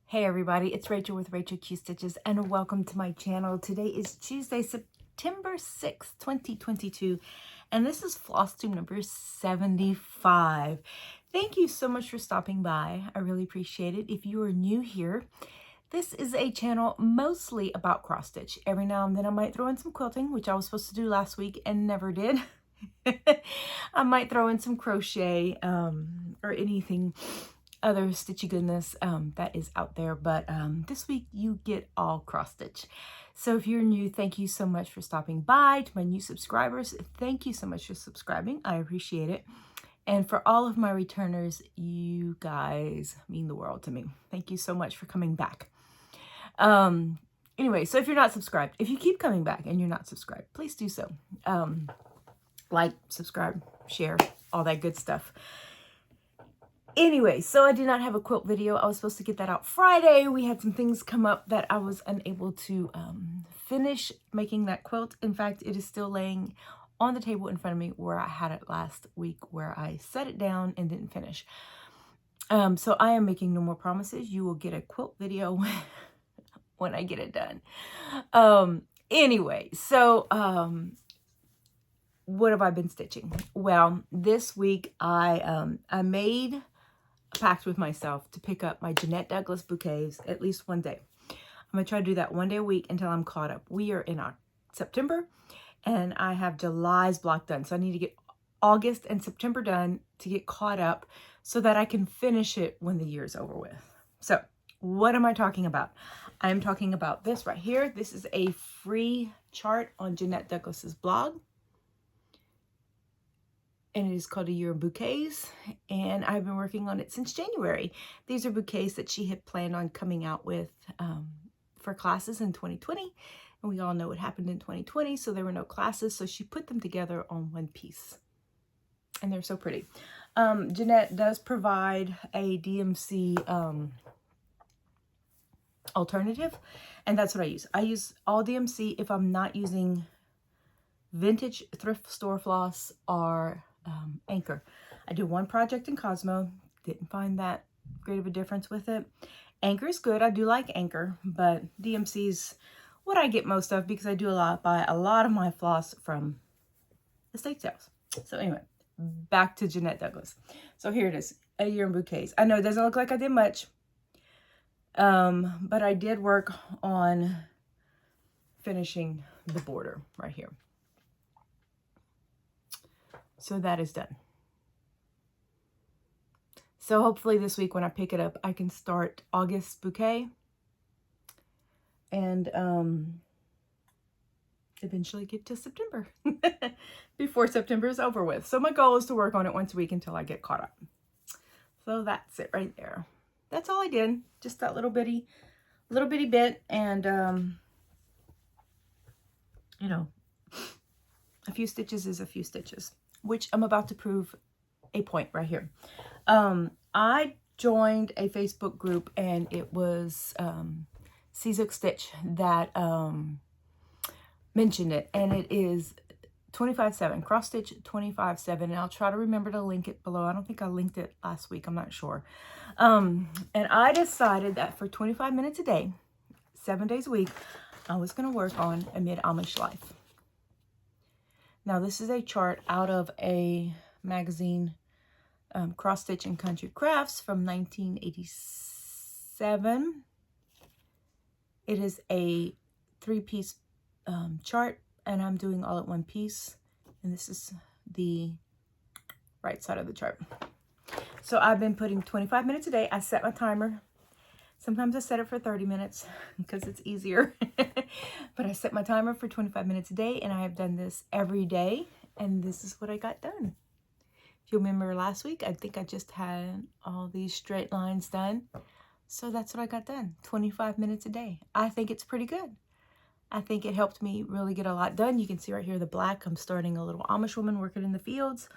Hey everybody, it's Rachel with Rachel Q Stitches and welcome to my channel. Today is Tuesday, September 6th, 2022, and this is FlossTube number 75. Thank you so much for stopping by. I really appreciate it. If you are new here, this is a channel mostly about cross stitch. Every now and then I might throw in some quilting, which I was supposed to do last week and never did. I might throw in some crochet or anything other stitchy goodness that is out there, but this week you get all cross stitch. So if you're new, thank you so much for stopping by. To my new subscribers, thank you so much for subscribing. I appreciate it. And for all of my returners, you guys mean the world to me. Thank you so much for coming back. Anyway, so if you're not subscribed, if you keep coming back and you're not subscribed, please do so. Like, subscribe, share, all that good stuff. Anyway, so I did not have a quilt video. I was supposed to get that out Friday. We had some things come up that I was unable to finish making that quilt. In fact, it is still laying on the table in front of me where I had it last week, where I set it down and didn't finish. So I am making no more promises. You will get a quilt video when I get it done. Anyway, so what have I been stitching? Well, this week I made pact with myself to pick up my Jeanette Douglas bouquets at least one day. I'm going to try to do that one day a week until I'm caught up. We are in September and I have July's block done. So I need to get August and September done to get caught up so that I can finish it when the year's over with. So what am I talking about? I am talking about this right here. This is a free chart on Jeanette Douglas's blog. And it is called A Year of Bouquets, and I've been working on it since January. These are bouquets that she had planned on coming out with for classes in 2020, and we all know what happened in 2020, so there were no classes, so she put them together on one piece, and they're so pretty. Jeanette does provide a DMC alternative, and that's what I use. I use all DMC if I'm not using vintage thrift store floss or Anchor. I did one project in Cosmo, didn't find that great of a difference with it. Anchor is good. I do like Anchor, but DMC's what I get most of because I do buy a lot of my floss from estate sales. So anyway, back to Jeanette Douglas. So here it is, A Year in Bouquets. I know it doesn't look like I did much, but I did work on finishing the border right here. So that is done. So hopefully this week when I pick it up, I can start August bouquet and eventually get to September before September is over with. So my goal is to work on it once a week until I get caught up. So that's it right there. That's all I did. Just that little bitty bit, and you know, a few stitches is a few stitches, which I'm about to prove a point right here. I joined a Facebook group, and it was Czook Stitch that mentioned it, and it is 25/7, cross stitch 25/7, and I'll try to remember to link it below. I don't think I linked it last week, I'm not sure. And I decided that for 25 minutes a day, 7 days a week, I was going to work on a mid-Amish life. Now, this is a chart out of a magazine, Cross Stitch and Country Crafts from 1987. It is a 3-piece chart, and I'm doing all at one piece. And this is the right side of the chart. So I've been putting 25 minutes a day. I set my timer. Sometimes I set it for 30 minutes because it's easier. But I set my timer for 25 minutes a day, and I have done this every day. And this is what I got done. If you remember last week, I think I just had all these straight lines done. So that's what I got done, 25 minutes a day. I think it's pretty good. I think it helped me really get a lot done. You can see right here the black. I'm starting a little Amish woman working in the fields.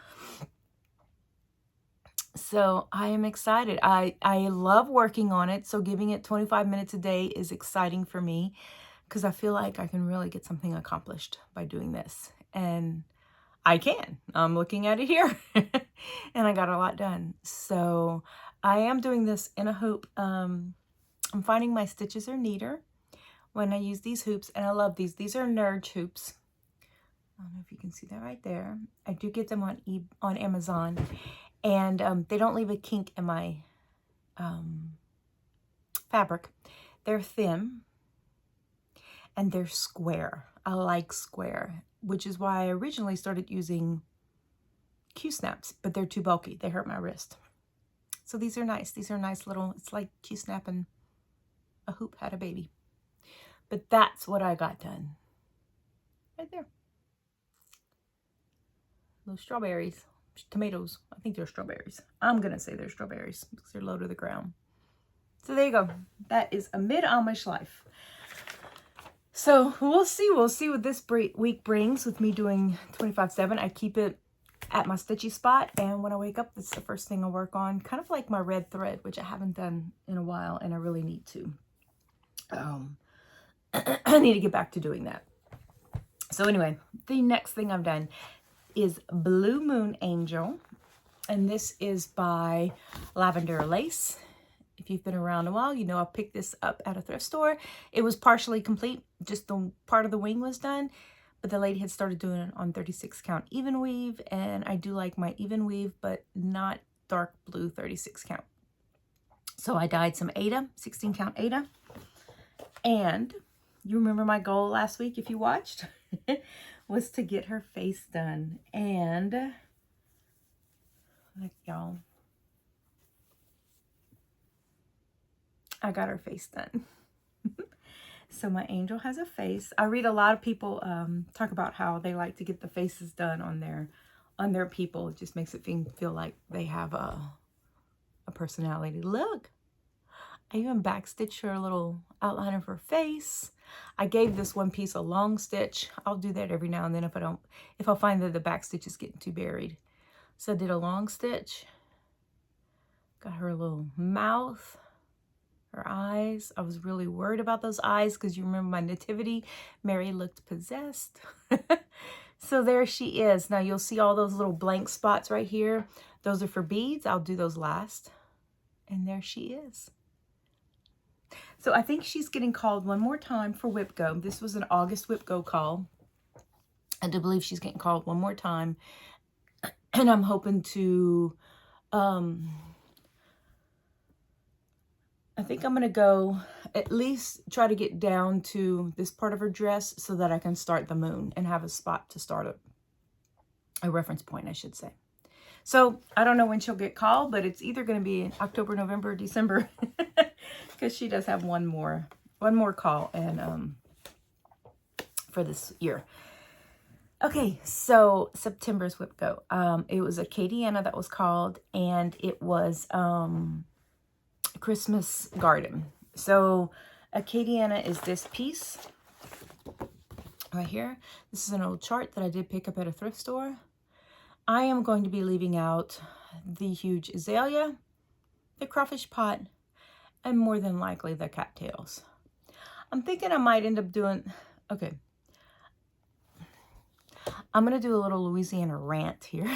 So I am excited. I love working on it. So giving it 25 minutes a day is exciting for me because I feel like I can really get something accomplished by doing this. And I can. I'm looking at it here. And I got a lot done. So I am doing this in a hope I'm finding my stitches are neater when I use these hoops, and I love these. These are Nerd hoops. I don't know if you can see that right there. I do get them on Amazon, and they don't leave a kink in my fabric. They're thin, and they're square. I like square, which is why I originally started using Q-snaps, but they're too bulky. They hurt my wrist. So these are nice. These are nice little, it's like Q-snap and a hoop had a baby. But that's what I got done. Right there. Those strawberries, tomatoes. I think they're strawberries. I'm going to say they're strawberries because they're low to the ground. So there you go. That is a mid-Amish life. So we'll see what this week brings with me doing 25/7. I keep it at my stitchy spot, and when I wake up, that's the first thing I work on. Kind of like my red thread, which I haven't done in a while, and I really need to. I need to get back to doing that. So anyway, the next thing I've done is Blue Moon Angel, and this is by Lavender Lace. If you've been around a while, you know I picked this up at a thrift store. It was partially complete, just the part of the wing was done, but the lady had started doing it on 36 count even weave, and I do like my even weave, but not dark blue 36 count. So I dyed some Aida, 16 count Aida, and you remember my goal last week, if you watched, was to get her face done, and like y'all, I got her face done. So my angel has a face. I read a lot of people talk about how they like to get the faces done on their people. It just makes it feel like they have a personality. Look, I even backstitched her a little outline of her face. I gave this one piece a long stitch. I'll do that every now and then if I find that the back stitch is getting too buried. So I did a long stitch. Got her a little mouth. Her eyes. I was really worried about those eyes because you remember my nativity. Mary looked possessed. So there she is. Now you'll see all those little blank spots right here. Those are for beads. I'll do those last. And there she is. So I think she's getting called one more time for WIPGO. This was an August WIPGO call. I do believe she's getting called one more time. And I'm hoping to... I think I'm going to go at least try to get down to this part of her dress so that I can start the moon and have a spot to start a reference point, I should say. So I don't know when she'll get called, but it's either going to be in October, November, or December because she does have one more call and for this year. Okay, so September's WIPGO. It was a Acadiana that was called, and it was Christmas Garden. So Acadiana is this piece right here. This is an old chart that I did pick up at a thrift store. I am going to be leaving out the huge azalea, the crawfish pot, and more than likely the cattails. I'm thinking I might end up doing, okay, I'm going to do a little Louisiana rant here.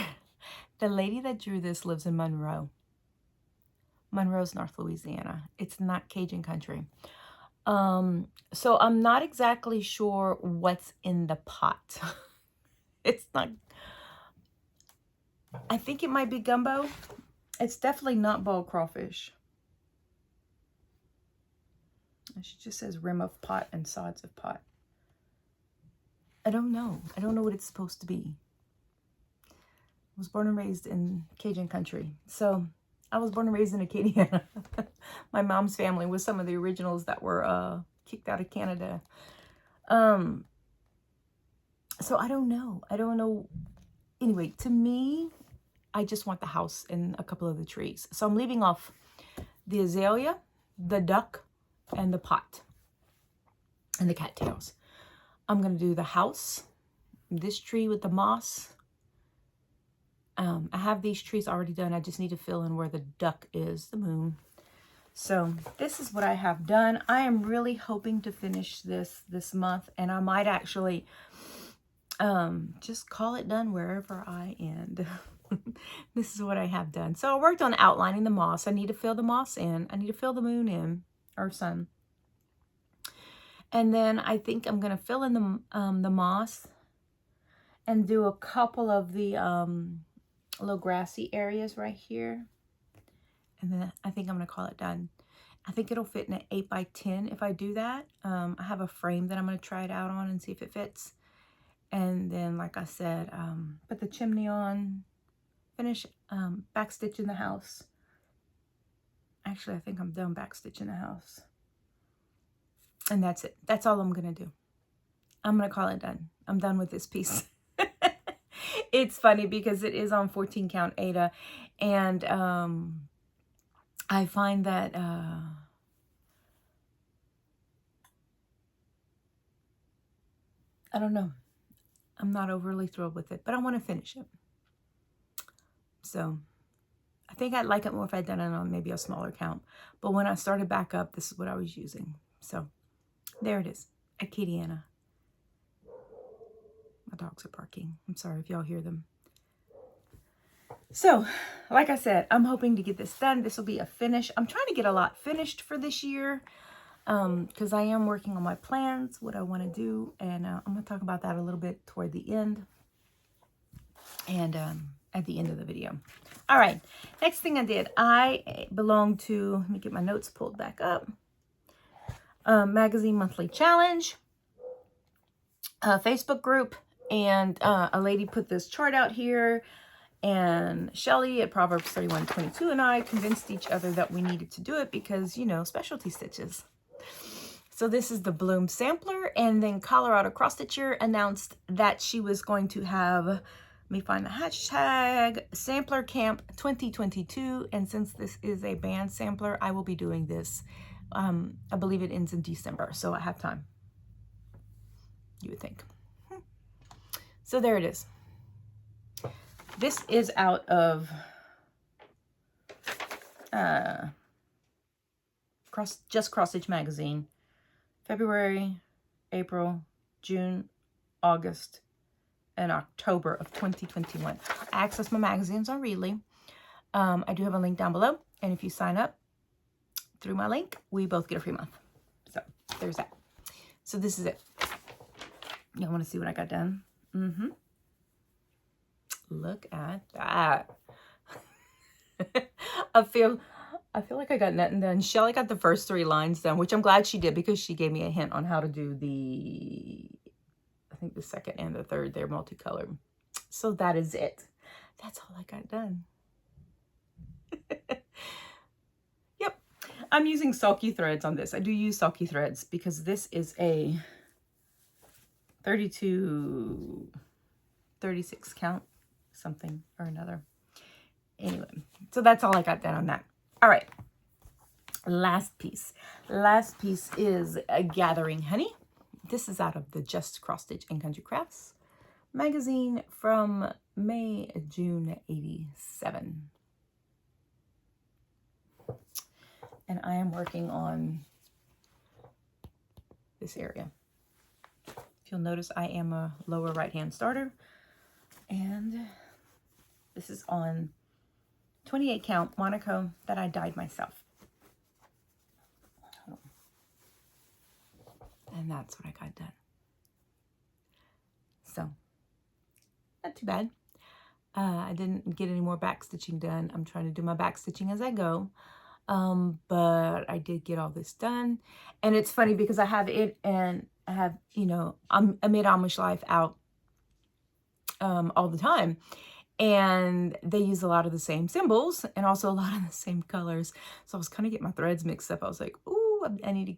The lady that drew this lives in Monroe. Monroe's North Louisiana. It's not Cajun country. So I'm not exactly sure what's in the pot. It's not, I think it might be gumbo. It's definitely not boiled crawfish. She just says rim of pot and sods of pot. I don't know. I don't know what it's supposed to be. I was born and raised in Cajun country. So I was born and raised in Acadia. My mom's family was some of the originals that were kicked out of Canada. So I don't know. I don't know. Anyway, to me, I just want the house and a couple of the trees. So I'm leaving off the azalea, the duck, and the pot, and the cattails. I'm going to do the house, this tree with the moss. I have these trees already done. I just need to fill in where the duck is, the moon. So this is what I have done. I am really hoping to finish this month, and I might actually just call it done wherever I end. This is what I have done. So I worked on outlining the moss. I need to fill the moss in. I need to fill the moon in. our son. And then I think I'm going to fill in the moss and do a couple of the little grassy areas right here. And then I think I'm going to call it done. I think it'll fit in an 8 by 10 if I do that. I have a frame that I'm going to try it out on and see if it fits. And then, like I said, put the chimney on, finish backstitching the house. Actually, I think I'm done backstitching the house. And that's it. That's all I'm going to do. I'm going to call it done. I'm done with this piece. It's funny because it is on 14 count Aida. And I find that I don't know. I'm not overly thrilled with it, but I want to finish it. So I think I'd like it more if I'd done it on maybe a smaller count. But when I started back up, this is what I was using. So there it is. At Elliana. My dogs are barking. I'm sorry if y'all hear them. So, like I said, I'm hoping to get this done. This will be a finish. I'm trying to get a lot finished for this year because I am working on my plans, what I want to do. And I'm going to talk about that a little bit toward the end and at the end of the video. All right. Next thing I did, I belong to, let me get my notes pulled back up, Magazine Monthly Challenge, Facebook group. And a lady put this chart out here. And Shelly at Proverbs 31:22 and I convinced each other that we needed to do it because, you know, specialty stitches. So this is the Bloom sampler. And then Colorado Cross Stitcher announced that she was going to have, let me find the hashtag, Sampler Camp 2022. And since this is a band sampler, I will be doing this. I believe it ends in December. So I have time, you would think. So there it is. This is out of Just Cross Stitch Magazine. February, April, June, August, and October of 2021. I access my magazines on Readly. I do have a link down below. And if you sign up through my link, we both get a free month. So there's that. So this is it. Y'all want to see what I got done? Mm-hmm. Look at that. I feel like I got nothing done. Shelly got the first 3 lines done, which I'm glad she did because she gave me a hint on how to do the, I think the second and the third. They're multicolored. So that is it. That's all I got done. Yep. I'm using sulky threads on this. I do use sulky threads because this is a 32, 36 count. Something or another. Anyway, so that's all I got done on that. All right. Last piece. Last piece is Gathering Honey. This is out of the Just Cross Stitch and Country Crafts magazine from May, June 87. And I am working on this area. If you'll notice, I am a lower right-hand starter. And this is on 28 count Monaco that I dyed myself. And that's what I got done. So, not too bad. I didn't get any more back stitching done. I'm trying to do my back stitching as I go. But I did get all this done. And it's funny because I have it and I have, you know, I'm Amid Amish Life out all the time. And they use a lot of the same symbols and also a lot of the same colors. So I was kind of getting my threads mixed up. I was like, ooh, I need to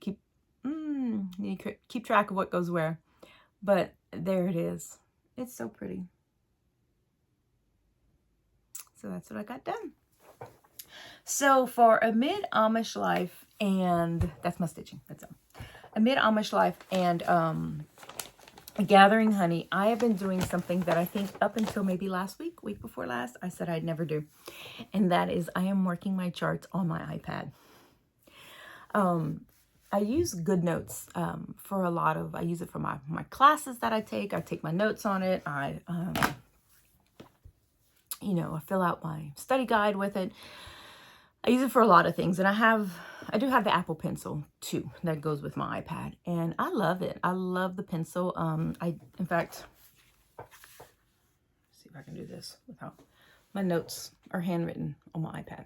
keep track of what goes where. But there it is. It's so pretty. So that's what I got done. So for Amid Amish Life, and that's my stitching. That's all. Amid Amish Life and Gathering Honey, I have been doing something that I think up until maybe last week before last, I said I'd never do. And that is I am working my charts on my iPad. I use GoodNotes for a lot of, I use it for my classes that I take my notes on it. I fill out my study guide with it. I use it for a lot of things, and I do have the Apple Pencil too that goes with my iPad, and I love it. I love the pencil. In fact, see if I can do this without, my notes are handwritten on my iPad.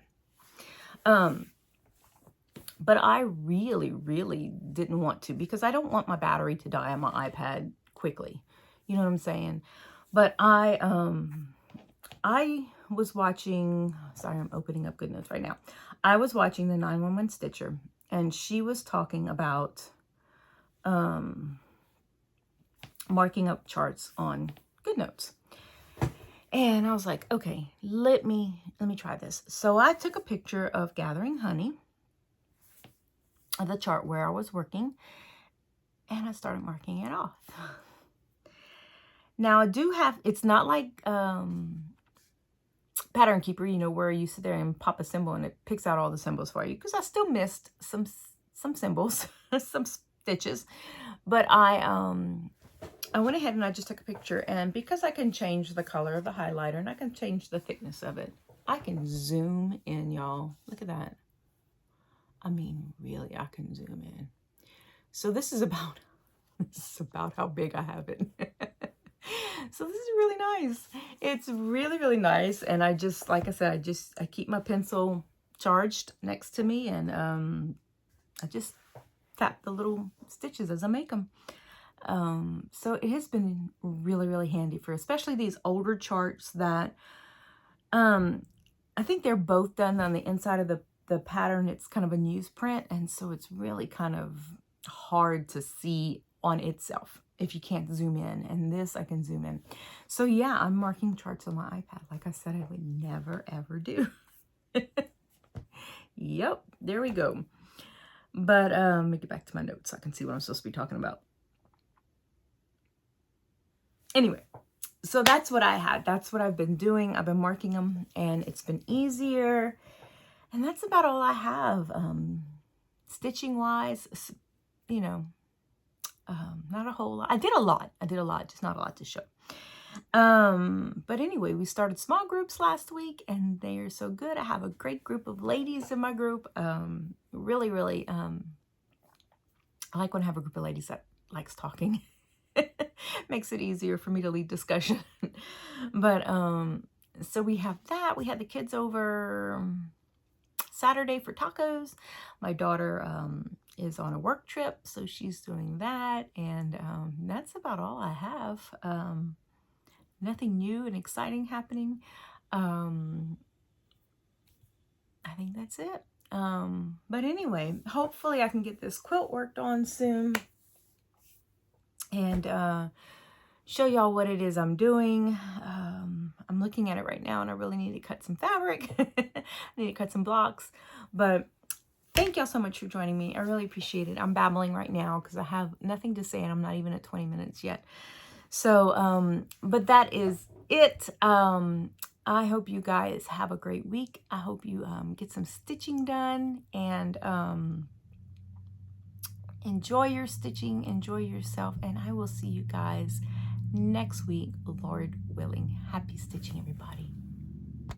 But I really, really didn't want to, because I don't want my battery to die on my iPad quickly. You know what I'm saying? But I was watching, sorry, I'm opening up GoodNotes right now. I was watching the 911 Stitcher, and she was talking about marking up charts on GoodNotes. And I was like, okay, let me try this. So I took a picture of gathering honey, of the chart where I was working, and I started marking it off. Now I do have, it's not like Pattern Keeper, you know, where you sit there and pop a symbol and it picks out all the symbols for you, because I still missed some symbols, some stitches. But I went ahead and I just took a picture, and because I can change the color of the highlighter and I can change the thickness of it, I can zoom in, y'all. Look at that. I mean, really, I can zoom in. So this is about how big I have it. So this is really nice. It's really, really nice. And I just, like I said, I keep my pencil charged next to me, and I just tap the little stitches as I make them. So it has been really, really handy for especially these older charts that I think they're both done on the inside of the pattern. It's kind of a newsprint, and so it's really kind of hard to see on itself if you can't zoom in, and this I can zoom in. So yeah, I'm marking charts on my iPad like I said I would never ever do. Yep, there we go. But let me get back to my notes so I can see what I'm supposed to be talking about. Anyway, so that's what I had. That's what I've been doing. I've been marking them, and it's been easier. And that's about all I have. Stitching wise, you know, not a whole lot. I did a lot, just not a lot to show. But anyway, we started small groups last week, and they are so good. I have a great group of ladies in my group. Really, really, I like when I have a group of ladies that likes talking. Makes it easier for me to lead discussion. But so we have that. We had the kids over Saturday for tacos. My daughter is on a work trip, so she's doing that, and that's about all I have. Nothing new and exciting happening. I think that's it. But anyway, hopefully I can get this quilt worked on soon, and show y'all what it is I'm doing. I'm looking at it right now, and I really need to cut some fabric. I need to cut some blocks. But thank y'all so much for joining me. I really appreciate it. I'm babbling right now because I have nothing to say, and I'm not even at 20 minutes yet. So, but that is it. I hope you guys have a great week. I hope you get some stitching done, and enjoy your stitching, enjoy yourself, and I will see you guys next week, Lord willing. Happy stitching, everybody.